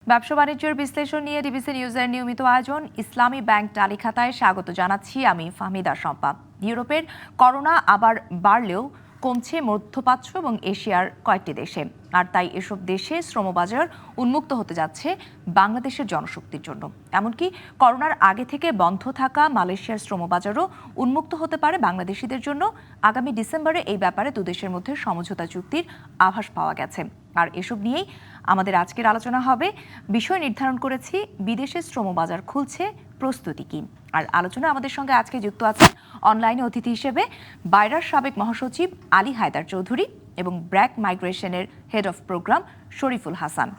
ব্যবসা বাণিজ্যের বিশ্লেষণ নিয়ে ডিবিসি নিউজের নিয়মিত আয়োজন ইসলামী ব্যাংক তালিখাতায় স্বাগত জানাচ্ছি আমি ফাহমিদা শম্পা। ইউরোপের করোনা আবার বাড়লেও কমছে মধ্যপ্রাচ্য এবং এশিয়ার কয়েকটি দেশে, আর তাই এসব দেশে শ্রমবাজার উন্মুক্ত হতে যাচ্ছে বাংলাদেশের জনশক্তির জন্য। এমনকি করোনার আগে থেকে বন্ধ থাকা মালয়েশিয়ার শ্রমবাজারও উন্মুক্ত হতে পারে বাংলাদেশিদের জন্য। আগামী ডিসেম্বরে এই ব্যাপারে দুদেশের মধ্যে সমঝোতা চুক্তির আভাস পাওয়া গেছে। আর এসব নিয়েই আমাদের আজকের আলোচনা হবে। বিষয় নির্ধারণ করেছি বিদেশের শ্রমবাজার খুলছে, প্রস্তুতি কি। আর আলোচনা আমাদের সঙ্গে আজকে যুক্ত আছেন অনলাইনে অতিথি হিসেবে বাইরার সাবেক মহাসচিব আলী হায়দার চৌধুরী এবং ব্র্যাক মাইগ্রেশনের head of program Shariful Hasan.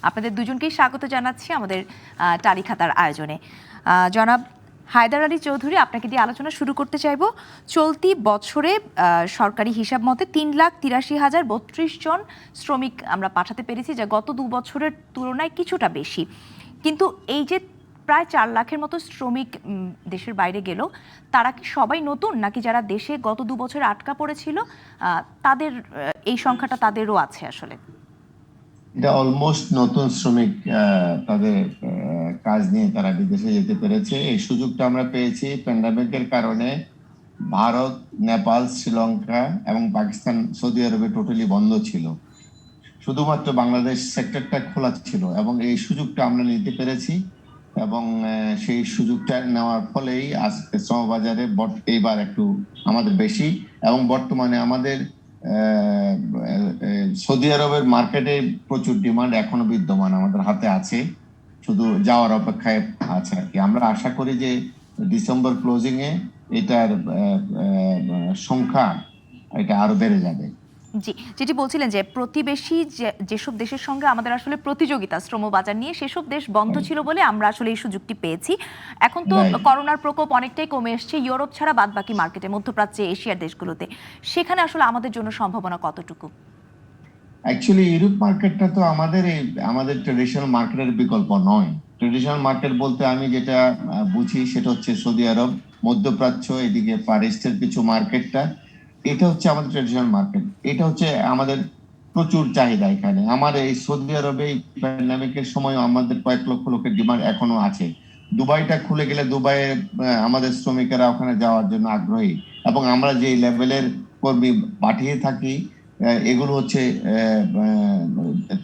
আপনাদের দুজনকেই স্বাগত জানাচ্ছি আমাদের তালিখাতার আয়োজনে। জনাব হায়দার আলী চৌধুরী, আপনাকে দিয়ে আলোচনা শুরু করতে চাইব। চলতি বছরে সরকারি হিসাব মতে 3,83,032 জন শ্রমিক আমরা পাঠাতে পেরেছি, যা গত 2 বছরের তুলনায় কিছুটা বেশি। কিন্তু এই যে প্রায় 4 লাখের মতো শ্রমিক দেশের বাইরে গেল, তারা কি সবাই নতুন, নাকি যারা দেশে গত 2 বছরে আটকা পড়েছিল তাদের এই সংখ্যাটা তাদেরও আছে? আসলে এটা অলমোস্ট নতুন শ্রমিক, তাদের কাজ নিয়ে তারা বিদেশে যেতে পেরেছে। এই সুযোগটা আমরা পেয়েছি প্যান্ডামিকের কারণে। ভারত, নেপাল, শ্রীলঙ্কা এবং পাকিস্তান, সৌদি আরবে টোটালি বন্ধ ছিল, শুধুমাত্র বাংলাদেশ সেক্টরটা খোলা ছিল এবং এই সুযোগটা আমরা নিতে পেরেছি। এবং সেই সুযোগটা নেওয়ার ফলেই আজকে শ্রমবাজারে এইবার একটু আমাদের বেশি, এবং বর্তমানে আমাদের সৌদি আরবের মার্কেটে প্রচুর ডিমান্ড এখনো বিদ্যমান, আমাদের হাতে আছে, শুধু যাওয়ার অপেক্ষায় আছে আর কি। আমরা আশা করি যে ডিসেম্বর ক্লোজিং এ এটার সংখ্যা এটা আরো বেড়ে যাবে। জি, যেটি বলছিলেন যে প্রতিবেশী যেসব দেশের সঙ্গে আমাদের আসলে প্রতিযোগিতা শ্রমবাজার নিয়ে, সেসব দেশ বন্ধ ছিল বলে আমরা আসলে এই সুযোগটি পেয়েছি। এখন তো করোনার প্রকোপ অনেকটাই কমে এসছে ইউরোপ ছাড়া বাদবাকি মার্কেটে, মধ্যপ্রাচ্যে, এশিয়ার দেশগুলোতে। সেখানে আসলে আমাদের জন্য সম্ভাবনা কতটুকু? অ্যাকচুয়ালি ইউরোপ মার্কেটটা তো আমাদের ট্রেডিশনাল মার্কেটের বিকল্প নয়। ট্রেডিশনাল মার্কেট বলতে আমি যেটা বুঝি সেটা হচ্ছে সৌদি আরব, মধ্যপ্রাচ্য, এদিকে ফার ইস্টের কিছু মার্কেটটা, এটা হচ্ছে আমাদের ট্রেডিশনাল মার্কেট। এটা হচ্ছে আমাদের প্রচুর চাহিদা এখানে। আমার এই সৌদি আরবে প্যান্ডামিকের সময় আমাদের কয়েক লক্ষ লোকের ডিমান্ড এখনো আছে। দুবাইটা খুলে গেলে দুবাইয়ে আমাদের শ্রমিকেরা ওখানে যাওয়ার জন্য আগ্রহী, এবং আমরা যে লেভেলের কর্মী পাঠিয়ে থাকি এগুলো হচ্ছে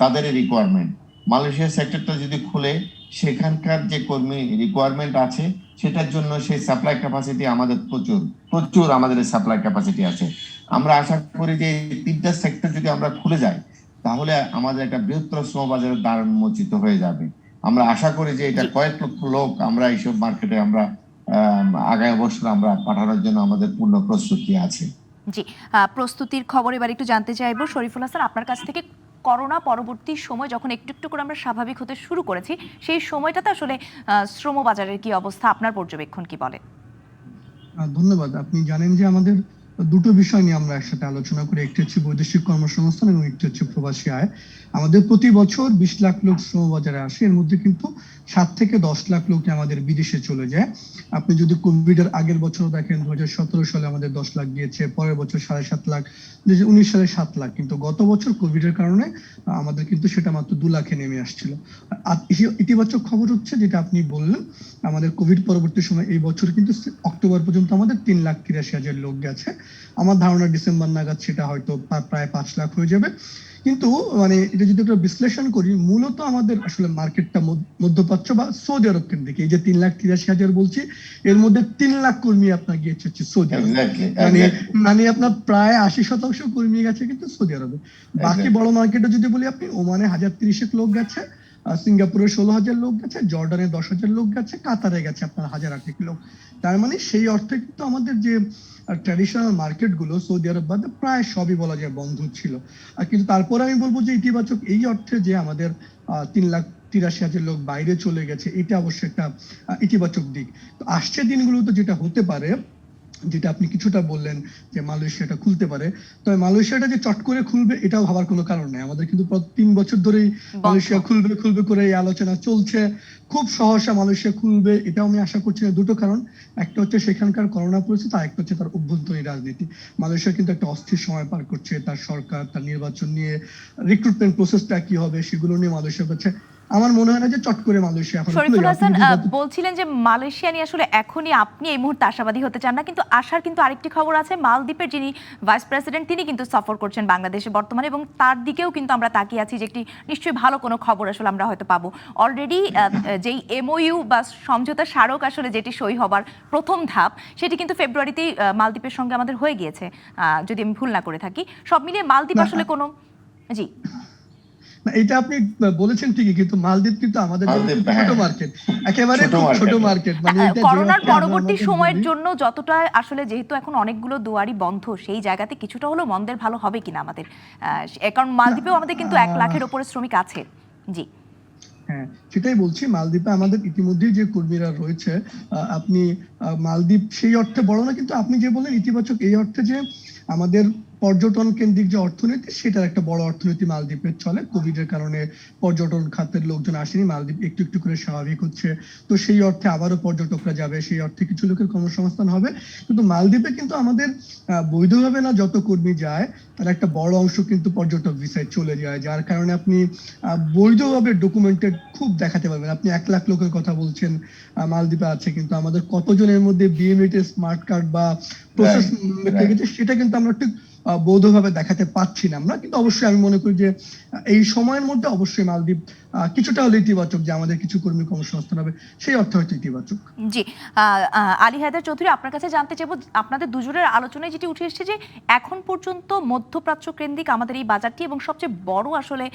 তাদেরই রিকোয়ারমেন্ট। মালয়েশিয়ার সেক্টরটা যদি খুলে সেখানকার যে কর্মী রিকোয়ারমেন্ট আছে সেটার জন্য সেই সাপ্লাই ক্যাপাসিটি আমাদের প্রচুর প্রচুর আমাদের সাপ্লাই ক্যাপাসিটি আছে। আমরা আশা করি যে এই 3টা সেক্টর যদি আমরা খুলে যাই তাহলে আমাদের একটা বৃহত্তর শ্রমবাজারের দ্বার উন্মোচিত হয়ে যাবে। আমরা আশা করি যে এটা কয়েক লক্ষ লোক আমরা এইসব মার্কেটে আমরা আগামী বছর আমরা পাঠানোর জন্য আমাদের পূর্ণ প্রস্তুতি আছে। জি, প্রস্তুতির খবর এবার একটু জানতে চাইবো শরীফুল হাসান আপনার কাছ থেকে। করোনা পরবর্তী সময় যখন একটু একটু করে আমরা স্বাভাবিক হতে শুরু করেছি, সেই সময়টাতে আসলে শ্রমবাজারের কি অবস্থা, আপনার পর্যবেক্ষণ কি বলে? ধন্যবাদ। আপনি জানেন যে আমাদের দুটো বিষয় নিয়ে আমরা একসাথে আলোচনা করি, একটি হচ্ছে বৈদেশিক কর্মসংস্থান এবং একটি হচ্ছে প্রবাসী আয়। আমাদের প্রতি বছর 20 লাখ লোক শ্রমবাজারে আসে, এর মধ্যে কিন্তু 7 থেকে 10 লাখ লোক আমাদের বিদেশে চলে যায়। আপনি যদি কোভিড এর আগের বছর দেখেন, 2017 সালে আমাদের 10 লাখ গিয়েছে, পরের বছর 7.5 লাখ, 2019 সালে 7 লাখ, কিন্তু গত বছর কোভিড এর কারণে আমাদের কিন্তু সেটা মাত্র 2 লাখে নেমে আসছিল। আর ইতিবাচক খবর হচ্ছে যেটা আপনি বললেন, আমাদের কোভিড পরবর্তী সময় এই বছর কিন্তু অক্টোবর পর্যন্ত আমাদের 3,83,000 লোক গেছে। আমার ধারণা ডিসেম্বর নাগাদ সেটা হয়তো প্রায় 5 লাখ হয়ে যাবে। কিন্তু মানে এটা যদি আমরা বিশ্লেষণ করি, মূলত আমাদের আসলে মার্কেটটা মধ্যপ্রাচ্য বা সৌদি আরব কেন্দ্রিক। এই যে 3,83,000 বলছি, এর মধ্যে 3 লাখ কর্মী আপনার গিয়েছে হচ্ছে সৌদি আরব। মানে আপনার প্রায় 80% কর্মী গেছে কিন্তু সৌদি আরবে। বাকি বড় মার্কেটে যদি বলি, আপনি ওমানে 1030 লোক গেছে, সিঙ্গাপুরে 16,000 লোক গেছে, জর্ডানে 10,000 লোক গেছে, কাতারে গেছে আপনার 1,008 লোক। তার মানে সেই অর্থে কিন্তু আমাদের যে ট্র্যাডিশনাল মার্কেট গুলো সৌদি আরব বাদে প্রায় সবই বলা যায় বন্ধ ছিল। আর কিন্তু তারপরে আমি বলবো যে ইতিবাচক এই অর্থে যে আমাদের 3,83,000 লোক বাইরে চলে গেছে, এটা অবশ্যই একটা ইতিবাচক দিক। তো আসছে দিনগুলোতে যেটা হতে পারে, যেটা আপনি কিছুটা বললেন যে মালয়েশিয়াটা খুলতে পারে, তবে মালয়েশিয়াটা যে চট করে খুলবে এটাও ভাবার কোনো কারণ নেই। আমাদের কিন্তু 3 বছর ধরেই মালয়েশিয়া খুলবে খুলবে করে এই আলোচনা চলছে। খুব সহসা মালয়েশিয়া খুলবে এটাও আমি আশা করছি না। দুটো কারণ, একটা হচ্ছে সেখানকার করোনা পরিস্থিতি, আর একটা হচ্ছে তার অভ্যন্তরীণ রাজনীতি। মালয়েশিয়া কিন্তু একটা অস্থির সময় পার করছে, তার সরকার, তার নির্বাচন নিয়ে, রিক্রুটমেন্ট প্রসেসটা কি হবে সেগুলো নিয়ে মালয়েশিয়া করছে। আমার মনে হয় না যে চট করে মালয়েশিয়া এখন খুলে শরীফুল যাবে। হাসান বলছিলেন যে মালয়েশিয়া নিয়ে আসলে এখনই আপনি এই মুহূর্তে আশাবাদী হতে চান না, কিন্তু আশার কিন্তু আরেকটি খবর আছে। মালদ্বীপের যিনি ভাইস প্রেসিডেন্ট তিনি কিন্তু সফর করছেন বাংলাদেশে বর্তমানে, এবং তার দিকেও কিন্তু আমরা তাকিয়ে আছি যে একটি নিশ্চয়ই ভালো কোনো খবর আসলে আমরা হয়তো পাবো। অলরেডি যেই এমওইউ বা সমঝোতা স্মারক আসলে যেটি সই হবার প্রথম ধাপ, সেটি কিন্তু ফেব্রুয়ারিতেই মালদ্বীপের সঙ্গে আমাদের হয়ে গিয়েছে, যদি আমি ভুল না করে থাকি। সব মিলিয়ে মালদ্বীপ আসলে কোনো জি না, এটা আপনি বলেছেন ঠিকই, কিন্তু মালদ্বীপ কিন্তু আমাদের জন্য মালদ্বীপ, ছোট হ্যাঁ, মার্কেট, একেবারে খুব ছোট মার্কেট। মানে এটা যে করোনার অর্থে আমরা পরবর্তী আমাদের সময়ের বলি, জন্য যতটা আসলে, যেহেতু এখন অনেকগুলো দুয়ারই বন্ধ, সেই জায়গাতে কিছুটা হলেও মন্দের ভালো হবে কিনা আমাদের, কারণ মালদ্বীপেও আমাদের কিন্তু 1 লাখের উপরে শ্রমিক আছে। জি হ্যাঁ সেটাই বলছি, মালদ্বীপে আমাদের ইতিমধ্যেই যে কর্মীরা রয়েছে, আপনি মালদ্বীপ সেই অর্থে বড় না, কিন্তু আপনি যে বলেন ইতিবাচক এই অর্থে যে আমাদের পর্যটন কেন্দ্রিক যে অর্থনীতি, সেটার একটা বড় অর্থনীতি মালদ্বীপের চলে। কোভিড এর কারণে পর্যটন খাতের লোকজন আসেনি, মালদ্বীপ একটু একটু করে স্বাভাবিক হচ্ছে, তো সেই অর্থে আবারও পর্যটকরা যাবে, সেই অর্থে কিছু লোকের কর্মসংস্থান হবে। কিন্তু মালদ্বীপে কিন্তু আমাদের বৈধভাবে না যত কর্মী যায়, তার একটা বড় অংশ কিন্তু পর্যটক ভিসায় চলে যায়, যার কারণে আপনি বৈধভাবে ডকুমেন্টেড খুব দেখাতে পারবেন। আপনি 1 লাখ লোকের কথা বলছেন মালদ্বীপে আছে, কিন্তু আমাদের কতজনের মধ্যে বিএমইটি স্মার্ট কার্ড বা প্রসেস লেগেছে সেটা কিন্তু আমরা ঠিক বৈধভাবে দেখাতে পারছি না আমরা। কিন্তু অবশ্যই আমি মনে করি যে এই সময়ের মধ্যে অবশ্যই মালদ্বীপ কিছুটা হলে ইতিবাচক, যে আমাদের কিছু কর্মী কর্মসংস্থান হবে, সেই অর্থে হয়তো ইতিবাচক। জি আলী হায়দার চৌধুরী, আপনার কাছে জানতে চাইবো, আপনাদের দুজনের আলোচনায় যেটি উঠে এসেছে যে এখন পর্যন্ত মধ্যপ্রাচ্য কেন্দ্রিক আমাদের এই বাজারটি, এবং সবচেয়ে বড় আসলে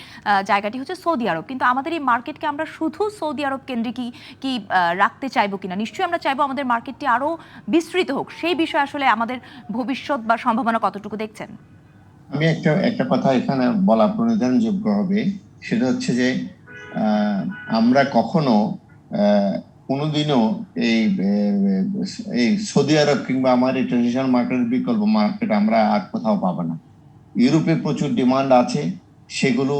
জায়গাটি হচ্ছে সৌদি আরব, কিন্তু আমাদের এই মার্কেটকে আমরা শুধু সৌদি আরব কেন্দ্রিকই কি রাখতে চাইবো কিনা? নিশ্চয়ই আমরা চাইবো আমাদের মার্কেটটি আরো বিস্তৃত হোক। সেই বিষয়ে আসলে আমাদের ভবিষ্যৎ বা সম্ভাবনা কতটুকু দেখছেন? আমি একটা কথা এখানে বলা প্রণিধানযোগ্য হবে, সেটা হচ্ছে যে আমরা কখনো কোনোদিনও এই এই সৌদি আরব কিংবা আমার এই ট্রেডিশনাল মার্কেটের বিকল্প মার্কেট আমরা আর কোথাও পাবো না। ইউরোপে প্রচুর ডিমান্ড আছে, সেগুলো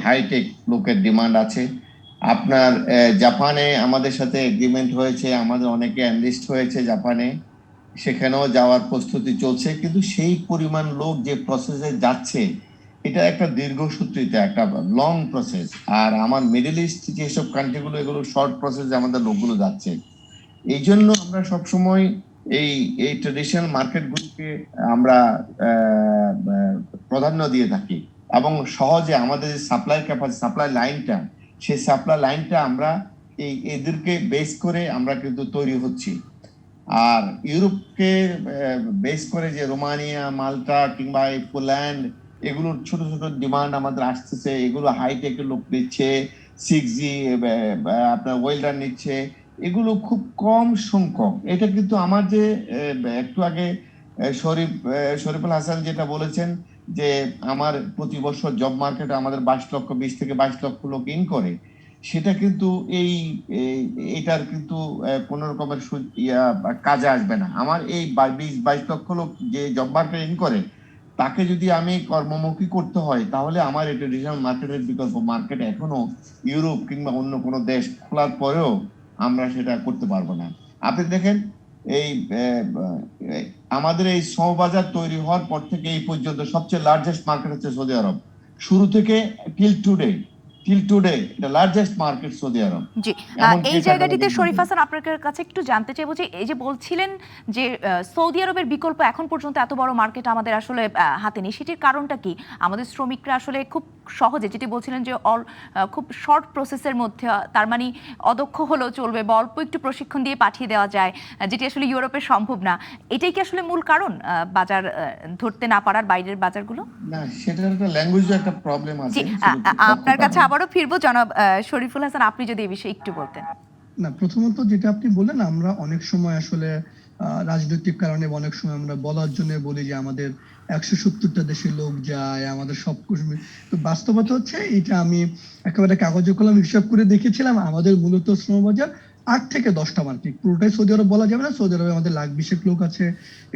হাইটেক লোকের ডিমান্ড আছে। আপনার জাপানে আমাদের সাথে এগ্রিমেন্ট হয়েছে, আমাদের অনেকে এনলিস্ট হয়েছে জাপানে, সেখানেও যাওয়ার প্রস্তুতি চলছে, কিন্তু সেই পরিমাণ লোক যে প্রসেসে যাচ্ছে, এটা একটা দীর্ঘসূত্রিতা, একটা লং প্রসেস। আর আমার মিডল ইস্ট যেসব কান্ট্রিগুলো, এগুলো শর্ট প্রসেসে আমাদের লোকগুলো যাচ্ছে। এই জন্য আমরা সবসময় এই এই ট্রেডিশনাল মার্কেটগুলোকে আমরা প্রাধান্য দিয়ে থাকি, এবং সহজে আমাদের যে সাপ্লাই লাইনটা, সেই সাপ্লাই লাইনটা আমরা এদেরকে বেস করে আমরা কিন্তু তৈরি হচ্ছি। আর ইউরোপকে বেস করে যে রোমানিয়া, মাল্টা কিংবা এই পোল্যান্ড, এগুলোর ছোট ছোট ডিমান্ড আমাদের আসতেছে, এগুলো হাইটেকের লোক নিচ্ছে, 6G আপনার ওয়েল্ডার নিচ্ছে, এগুলো খুব কম সংখ্যক। এটা কিন্তু আমার যে একটু আগে শরীফুল হাসান যেটা বলেছেন যে আমার প্রতি বছর জব মার্কেটে আমাদের 20 থেকে 22 লক্ষ লোক ইন করে, সেটা কিন্তু এটার কিন্তু কোন রকমের কাজে আসবে না। আমার এই 20-22 লক্ষ লোক যে জব মার্কেট ইন করে, তাকে যদি আমি কর্মমুখী করতে হয়, তাহলে আমার এই ট্রেডিশনাল মার্কেটের বিকল্প মার্কেট এখনো ইউরোপ কিংবা অন্য কোনো দেশ খোলার পরেও আমরা সেটা করতে পারবো না। আপনি দেখেন এই আমাদের এই শ্রমবাজার তৈরি হওয়ার পর থেকে এই পর্যন্ত সবচেয়ে লার্জেস্ট মার্কেট হচ্ছে সৌদি আরব। শুরু থেকে টিল টুডে এটা লার্জেস্ট মার্কেট সৌদি আরব। জি এই জায়গাটিতে শরীফ হাসান আপনার কাছে একটু জানতে চাইবো যে এই যে বলছিলেন যে সৌদি আরবের বিকল্প এখন পর্যন্ত এত বড় মার্কেট আমাদের আসলে হাতে নেই, সেটির কারণটা কি? আমাদের শ্রমিকরা আসলে খুব সহজে, যেটি বলছিলেন যে খুব শর্ট প্রসেসের মধ্যে, তার মানে অদক্ষ হলেও চলবে বা অল্প একটু প্রশিক্ষণ দিয়ে পাঠিয়ে দেওয়া যায়, যেটি আসলে ইউরোপে সম্ভব না। এটাই কি আসলে মূল কারণ বাজার ধরতে না পারার, বাইরের বাজারগুলো? না, সেটার একটা ল্যাঙ্গুয়েজের একটা প্রবলেম আছে। আপনার কাছে আবারও ফিরবো জনাব শরীফুল হাসান, আপনি যদি এই বিষয়ে একটু বলতেন। না, প্রথমত যেটা আপনি বললেন, আমরা অনেক সময় আসলে রাজনৈতিক কারণে অনেক সময় আমরা বলার জন্য বলি যে আমাদের 170টা দেশের লোক যায়, আমাদের সব কর্মী, তো বাস্তবতা হচ্ছে এটা আমি একেবারে কাগজে কলমে হিসাব করে দেখেছিলাম, আমাদের মূলত শ্রমবাজার থেকে 10টা মার্কেট, পুরোটাই সৌদি আরব বলা যাবে না। সৌদি আরবে আমাদের লাখ 20 লোক আছে।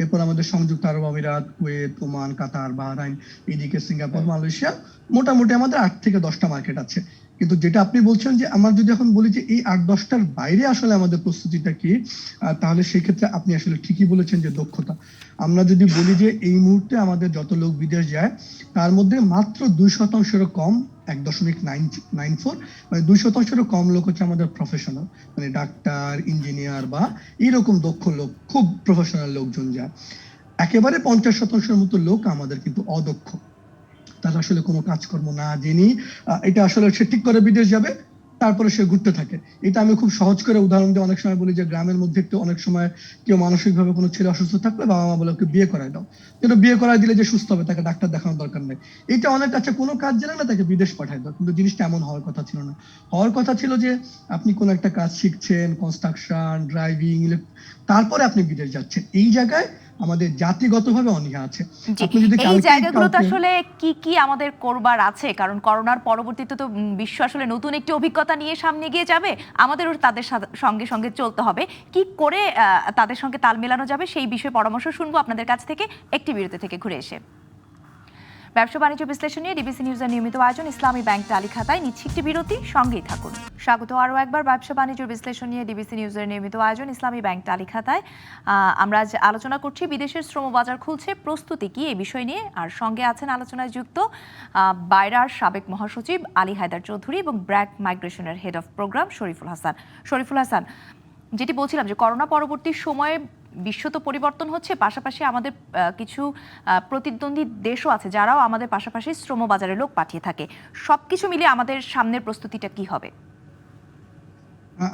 এরপর আমাদের সংযুক্ত আরব আমিরাত, কুয়েত, ওমান, কাতার, বাহরাইন, এদিকে সিঙ্গাপুর, মালয়েশিয়া, মোটামুটি আমাদের 8 থেকে 10টা মার্কেট আছে। কিন্তু যেটা আপনি বলছেন যে আমরা যদি এখন বলি যে এই 8-10টার বাইরে আসলে আমাদের প্রস্তুতিটা কি, তাহলে সেই ক্ষেত্রে আপনি আসলে ঠিকই বলেছেন যে দক্ষতা। আমরা যদি বলি যে এই মুহূর্তে আমাদের যত লোক বিদেশ যায় তার মধ্যে মাত্র 2%-এরও কম, 1.994, মানে 2%-এরও কম লোক হচ্ছে আমাদের প্রফেশনাল, মানে ডাক্তার, ইঞ্জিনিয়ার বা এরকম দক্ষ লোক, খুব প্রফেশনাল লোকজন যায়। একেবারে 50%-এর মতো লোক আমাদের কিন্তু অদক্ষ, তারা আসলে কোনো কাজকর্ম না জেনেই এটা আসলে সে ঠিক করে বিদেশ যাবে, তারপরে সে ঘুরতে থাকে। এটা আমি খুব সহজ করে উদাহরণ দিয়ে অনেক সময় বলি যে গ্রামের মধ্যে একটু অনেক সময় কেউ মানসিক ভাবে কোনো ছেলে অসুস্থ থাকলে বাবা মা বলে ওকে বিয়ে করায় দাও, কিন্তু বিয়ে করায় দিলে যে সুস্থ হবে তাকে ডাক্তার দেখানোর দরকার নেই। এটা অনেক কাছে কোনো কাজ জানে না, তাকে বিদেশ পাঠায় দাও, কিন্তু জিনিসটা এমন হওয়ার কথা ছিল না। হওয়ার কথা ছিল যে আপনি কোনো একটা কাজ শিখছেন, কনস্ট্রাকশন, ড্রাইভিং, তারপরে আপনি বিদেশ যাচ্ছেন। এই জায়গায় আমাদের জাতিগতভাবে অনীহা আছে। জি, আপনি যদি এই জায়গাগুলোতে আসলে কি কি আমাদের করবার আছে? কারণ করোনার পরবর্তীতে তো বিশ্ব আসলে নতুন একটি অভিজ্ঞতা নিয়ে সামনে এগিয়ে যাবে, আমাদেরও তাদের সঙ্গে সঙ্গে চলতে হবে। কি করে তাদের সঙ্গে তাল মেলানো যাবে সেই বিষয়ে পরামর্শ শুনবো আপনাদের কাছ থেকে একটি বিরতি থেকে ঘুরে এসে। ব্যবসা বাণিজ্য বিশ্লেষণ নিয়ে ডিবিসি নিউজের নিয়মিত আয়োজন ইসলামী ব্যাংক তালিখাতায় নিচ্ছে একটি বিরতি, সঙ্গেই থাকুন। স্বাগত আরও একবার ব্যবসা বাণিজ্য বিশ্লেষণ নিয়ে ডিবিসি নিউজের নিয়মিত আয়োজন ইসলামী ব্যাংক তালিখাতায়। আমরা আজ আলোচনা করছি বিদেশের শ্রম বাজার খুলছে, প্রস্তুতি কি, এই বিষয় নিয়ে। আর সঙ্গে আছেন আলোচনায় যুক্ত বায়রার সাবেক মহাসচিব আলী হায়দার চৌধুরী এবং ব্র্যাক মাইগ্রেশনের head of program Shariful Hasan. Shariful Hasan, যেটি বলছিলাম যে করোনা পরবর্তী সময়ে বিশ্ব তো পরিবর্তন হচ্ছে, পাশাপাশি আমাদের কিছু প্রতিদ্বন্দ্বী দেশও আছে যারাও আমাদের পাশাপাশি শ্রমবাজারে লোক পাঠিয়ে থাকে। সবকিছু মিলিয়ে আমাদের সামনের প্রস্তুতিটা কি হবে?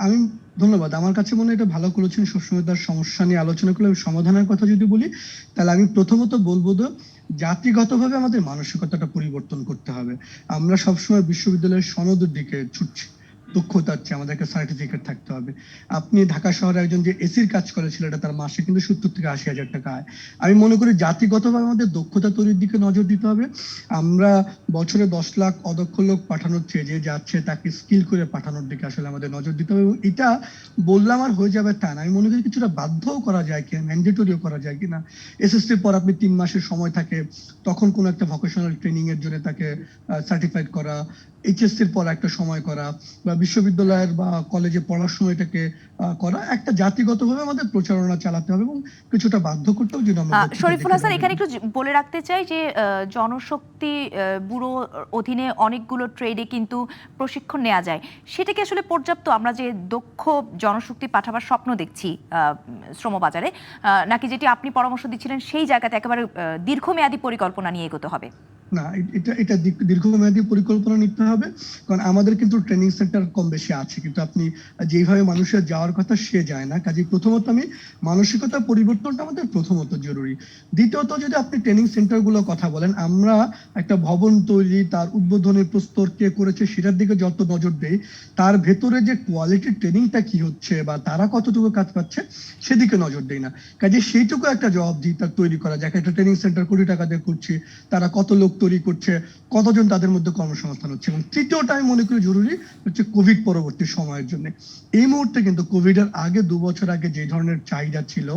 আমি ধন্যবাদ। আমার কাছে মনে হয় এটা ভালো করেছেন, সবসময় তার সমস্যা নিয়ে আলোচনা করলে। সমাধানের কথা যদি বলি তাহলে আমি প্রথমত বলবো তো জাতিগতভাবে আমাদের মানসিকতাটা পরিবর্তন করতে হবে। আমরা সবসময় বিশ্ববিদ্যালয়ের সনদের দিকে ছুটছি, দক্ষতা আছে, আমাদেরকে সার্টিফিকেট থাকতে হবে। আপনি ঢাকা শহরে একজন যে এসির কাজ করে ছেলেটা, তার মাসে কিন্তু 70 থেকে 80 হাজার টাকা আয়। আমি মনে করি জাতিগতভাবে আমাদের দক্ষতা তৈরির দিকে নজর দিতে হবে। আমরা বছরে 10 লাখ অদক্ষ লোক পাঠানোর চেয়ে যে যাচ্ছে তাকে স্কিল করে পাঠানোর দিকে আসলে আমাদের নজর দিতে হবে। এবং এটা বললাম আর হয়ে যাবে তা না, আমি মনে করি কিছুটা বাধ্যও করা যায় কিনা, ম্যান্ডেটরিও করা যায় কিনা। এসএসসির পর আপনি 3 মাসের সময় থাকে, তখন কোনো একটা ভোকেশনাল ট্রেনিং এর জন্য তাকে সার্টিফাইড করা, এইচএসসির পর একটা সময় করা, বা বিশ্ববিদ্যালয়ের বা কলেজে পড়ার সময় এটাকে করা। একটা জাতিগতভাবে আমাদের প্রচারণা চালাতে হবে এবং কিছুটা বাধ্য করতে হবে। শরীফুল হাসান, এখানে একটু বলে রাখতে চাই যে জনশক্তি ব্যুরো অধীনে অনেকগুলো ট্রেডে কিন্তু প্রশিক্ষণ নেওয়া যায়, সেটা কি আসলে পর্যাপ্ত? আমরা যে দক্ষ জনশক্তি পাঠাবার স্বপ্ন দেখছি শ্রমবাজারে, নাকি যেটি আপনি পরামর্শ দিচ্ছিলেন সেই জায়গাতে একেবারে দীর্ঘমেয়াদী পরিকল্পনা নিয়ে এগোতে হবে? না, এটা দীর্ঘমেয়াদী পরিকল্পনা নিতে হবে, কারণ আমাদের কিন্তু ট্রেনিং সেন্টার কম বেশি আছে, কিন্তু আপনি যেভাবে মানুষের যাওয়ার কথা সে যায় না। কাজে প্রথমত আমি মানসিকতা পরিবর্তনটা আমাদের প্রথমত জরুরি। দ্বিতীয়ত যদি আপনি ট্রেনিং সেন্টার গুলো কথা বলেন, আমরা একটা ভবন তৈরি, তার উদ্বোধনের প্রস্তর কে করেছে সেটার দিকে যত নজর দেই, তার ভেতরে যে কোয়ালিটি ট্রেনিংটা কি হচ্ছে বা তারা কতটুকু কাজ পাচ্ছে সেদিকে নজর দেই না। কাজে সেইটুকু একটা জবাবদিহিতা তৈরি করা যায়। একটা ট্রেনিং সেন্টার কোটি টাকা দিয়ে করছি, তারা কত লোক তৈরি করছে, কতজন তাদের মধ্যে কর্মসংস্থান হচ্ছে। এবং তৃতীয়টা আমি মনে করি জরুরি হচ্ছে কোভিড পরবর্তী সময়ের জন্য। এই মুহূর্তে কিন্তু কোভিড এর আগে 2 বছর আগে যে ধরনের চাহিদা ছিল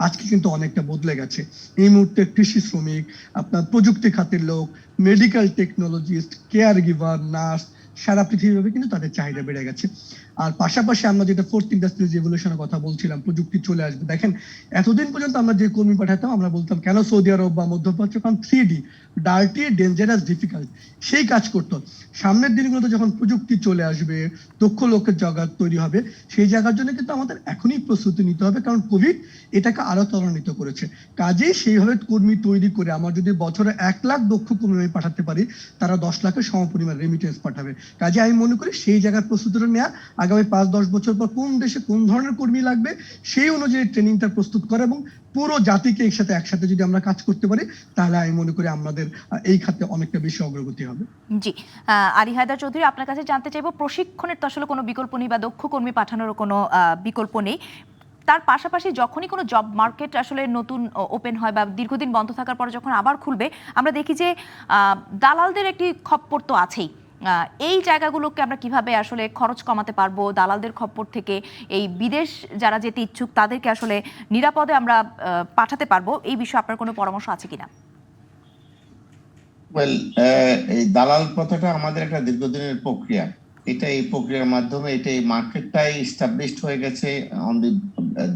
আজকে কিন্তু অনেকটা বদলে গেছে। এই মুহূর্তে কৃষি শ্রমিক, আপনার প্রযুক্তি খাতের লোক, medical technologist, care giver, nurse, সারা পৃথিবীভাবে কিন্তু তাদের চাহিদা বেড়ে গেছে। আর পাশাপাশি আমরা যেটা ফোর্থ ইন্ডাস্ট্রিয়াল রেভলিউশনের কথা বলছিলাম, প্রযুক্তি চলে আসবে। দেখেন, এতদিন পর্যন্ত আমরা যে কর্মী পাঠাতাম আমরা বলতাম কেন সৌদি আরব বা মধ্যপ্রাচ্য, কারণ 3D, ডার্টি, ডেঞ্জারাস, ডিফিকাল্ট, সেই কাজ করতো। সামনের দিনগুলোতে যখন প্রযুক্তি চলে আসবে, দক্ষ লোকের জায়গা তৈরি হবে, সেই জায়গার জন্য কিন্তু আমাদের এখনই প্রস্তুতি নিতে হবে, কারণ কোভিড এটাকে আরো ত্বরান্বিত করেছে। কাজেই সেইভাবে কর্মী তৈরি করে আমার যদি বছরে 1 লাখ দক্ষ কর্মী পাঠাতে পারি, তারা 10 লাখের সমপরিমাণ রেমিটেন্স পাঠাবে। কাজে আমি মনে করি সেই জায়গার প্রস্তুতিটা নেওয়া, আগামী 5-10 বছর পর কোন দেশে কোন ধরনের কর্মী লাগবে সেই অনুযায়ী ট্রেনিংটা প্রস্তুত করা, এবং পুরো জাতিকে একসাথে যদি আমরা কাজ করতে পারি তাহলে আমি মনে করি আমাদের এই খাতে অনেকটা বেশি অগ্রগতি হবে। জি, আলী হায়দার চৌধুরী, আপনার কাছে জানতে চাইবো, প্রশিক্ষণের তো আসলে কোনো বিকল্প নেই বা দক্ষ কর্মী পাঠানোর কোনো বিকল্প নেই। তার পাশাপাশি যখনই কোনো জব মার্কেট আসলে নতুন ওপেন হয় বা দীর্ঘদিন বন্ধ থাকার পরে যখন আবার খুলবে, আমরা দেখি যে দালালদের একটি খপ্পর তো আছেই। এই জায়গাগুলোকে আমরা কিভাবে আসলে খরচ কমাতে পারবো, দালালদের খপ্পর থেকে এই বিদেশ যারা যেতে ইচ্ছুক তাদেরকে আসলে নিরাপদে আমরা পাঠাতে পারবো, এই বিষয়ে আপনার কোনো পরামর্শ আছে কিনা? ওয়েল, এই দালাল প্রথাটা আমাদের একটা দীর্ঘদিনের প্রক্রিয়া। এই প্রক্রিয়ার মাধ্যমে এই মার্কেটটাই এস্টাবলিশড হয়ে গেছে অন দি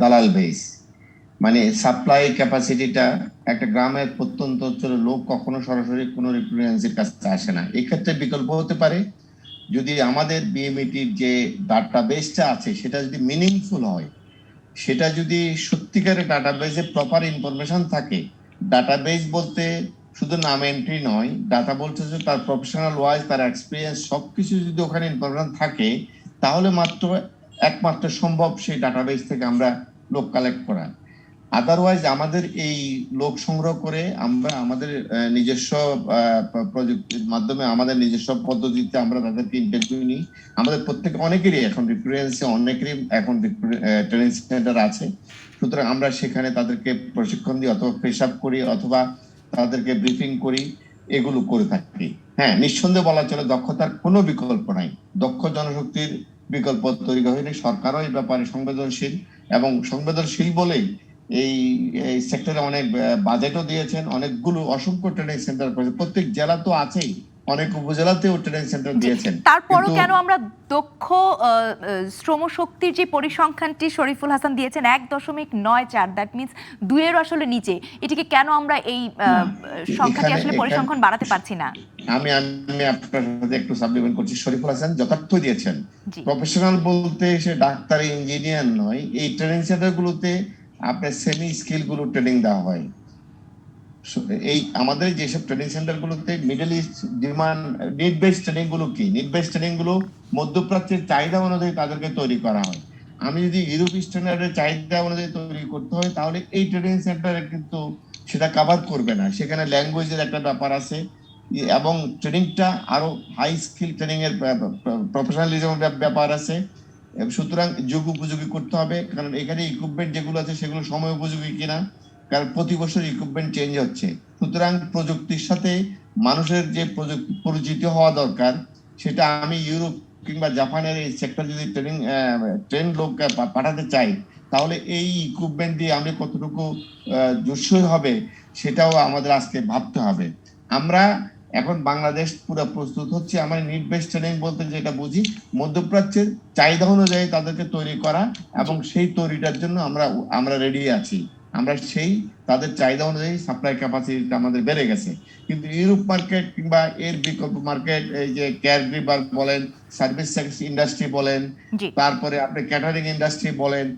দালাল বেস। মানে সাপ্লাই ক্যাপাসিটিটা একটা গ্রামের প্রত্যন্ত অঞ্চলের লোক কখনো সরাসরি কোনো রিক্রুটমেন্ট এজেন্সির কাছে আসে না। এক্ষেত্রে বিকল্প হতে পারে যদি আমাদের বিএমইটির যে ডাটাবেসটা আছে সেটা যদি মিনিংফুল হয়, সেটা যদি সত্যিকারের ডাটাবেসে প্রপার ইনফরমেশন থাকে। ডাটাবেস বলতে শুধু নাম এন্ট্রি নয়, ডাটা বলতে যে তার প্রফেশনাল ওয়াইজ, তার এক্সপিরিয়েন্স সবকিছু যদি ওখানে ইনফরমেশন থাকে, তাহলে একমাত্র সম্ভব সেই ডাটাবেস থেকে আমরা লোক কালেক্ট করা। আদারওয়াইজ আমাদের এই লোক সংগ্রহ করে আমরা আমাদের নিজস্ব প্রযুক্তির মাধ্যমে, আমাদের নিজস্ব পদ্ধতিতে আমরা তাদেরকে ইন্টারভিউ নিই। আমাদের অনেকেরই এখন ট্রেনিং সেন্টার আছে। সুতরাং আমরা সেখানে তাদেরকে প্রশিক্ষণ দিই, অথবা পেশাব করি, অথবা তাদেরকে ব্রিফিং করি, এগুলো করে থাকি। হ্যাঁ, নিঃসন্দেহে বলা চলে দক্ষতার কোনো বিকল্প নাই। দক্ষ জনশক্তির বিকল্প তৈরি হয়নি। সরকারও এই ব্যাপারে সংবেদনশীল, এবং সংবেদনশীল বলেই এই সেক্টরে অনেক বাজেটও দিয়েছেন, অনেকগুলো অসংখ্য ট্রেনিং সেন্টার করেছে। প্রত্যেক জেলা তো আছেই, অনেক উপজেলাতেও ট্রেনিং সেন্টার দিয়েছেন। তারপরও কেন আমরা দক্ষ শ্রমশক্তির যে পরিসংখ্যানটি শরীফুল হাসান দিয়েছেন 1.94, দ্যাট মিনস 2-এর আসলে নিচে, এটিকে কেন আমরা এই সংখ্যাটি আসলে পরিসংখ্যান বাড়াতে পারছি না? আমি আপনার সাথে একটু সাবলিমেন্ট করছি। শরীফুল হাসান যথার্থ দিয়েছেন। প্রফেশনাল বলতে সে ডাক্তার, ইঞ্জিনিয়ার নয়। এই ট্রেনিং সেন্টার গুলোতে আপনার সেমি স্কিল গুলো ট্রেনিং দেওয়া হয়। এই আমাদের যেসব ট্রেনিং সেন্টার গুলোতে middle east demand need base training গুলো কি, নিড বেস ট্রেনিং গুলো মধ্যপ্রাচ্যের চাহিদা অনুযায়ী তাদেরকে তৈরি করা হয়। আমি যদি ইউরোপ স্ট্যান্ডার্ডের চাহিদা অনুযায়ী তৈরি করতে হয়, তাহলে এই ট্রেনিং সেন্টারে কিন্তু সেটা কভার করবে না। সেখানে ল্যাঙ্গুয়েজের একটা ব্যাপার আছে, এবং ট্রেনিংটা আরো হাই স্কিল ট্রেনিং এর প্রফেশনালিজমের ব্যাপার আছে। সুতরাং যুগ উপযোগী করতে হবে, কারণ এখানে ইকুইপমেন্ট যেগুলো আছে সেগুলো সময় উপযোগী কিনা, কারণ প্রতি বছর ইকুইপমেন্ট চেঞ্জ হচ্ছে। সুতরাং প্রযুক্তির সাথে মানুষের যে পরিচিত হওয়া দরকার, সেটা আমি ইউরোপ কিংবা জাপানের এই সেক্টর যদি ট্রেন লোক পাঠাতে চাই, তাহলে এই ইকুইপমেন্ট দিয়ে আমি কতটুকু জুস্সই হবে, সেটাও আমাদের আজকে ভাবতে হবে। আমরা এখন বাংলাদেশ পুরো প্রস্তুত হচ্ছে। আমার নিড বেস ট্রেনিং বলতে যেটা বুঝি, মধ্যপ্রাচ্যের চাহিদা অনুযায়ী তাদেরকে তৈরি করা, এবং সেই তৈরিটার জন্য আমরা রেডি আছি। আমরা তাদের চাহিদা অনুযায়ী সাপ্লাই ক্যাপাসিটি আমাদের বেড়ে গেছে। কিন্তু ইউরোপ মার্কেট কিংবা এর বিকল্প মার্কেট, এই যে কেয়ার গিভার বলেন, সার্ভিস ইন্ডাস্ট্রি বলেন, তারপরে আপনি ক্যাটারিং ইন্ডাস্ট্রি বলেন,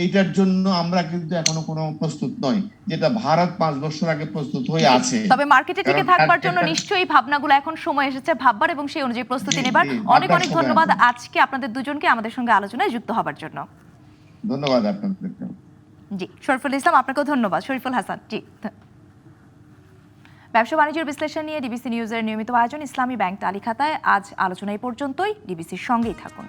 এইটার জন্য আমরা কিন্তু এখনো কোনো প্রস্তুত নই, যেটা ভারত 5 বছর আগে প্রস্তুত হয়ে আছে। তবে মার্কেটে টিকে থাকবার জন্য নিশ্চয়ই ভাবনাগুলো এখন সময় এসেছে ভাববার, এবং সেই অনুযায়ী প্রস্তুতি নেবার। অনেক অনেক ধন্যবাদ আজকে আপনাদের দুজনকে আমাদের সঙ্গে আলোচনায় যুক্ত হবার জন্য। ধন্যবাদ আপনাদেরকে। জি, শরীফুল ইসলাম, আপনাকেও ধন্যবাদ। শরীফুল হাসান, জি। ব্যবসা বাণিজ্যের বিশ্লেষণ নিয়ে ডিবিসি নিউজের নিয়মিত আয়োজন ইসলামী ব্যাংক তালিকাতায় আজ আলোচনা এই পর্যন্তই। ডিবিসির সঙ্গেই থাকুন।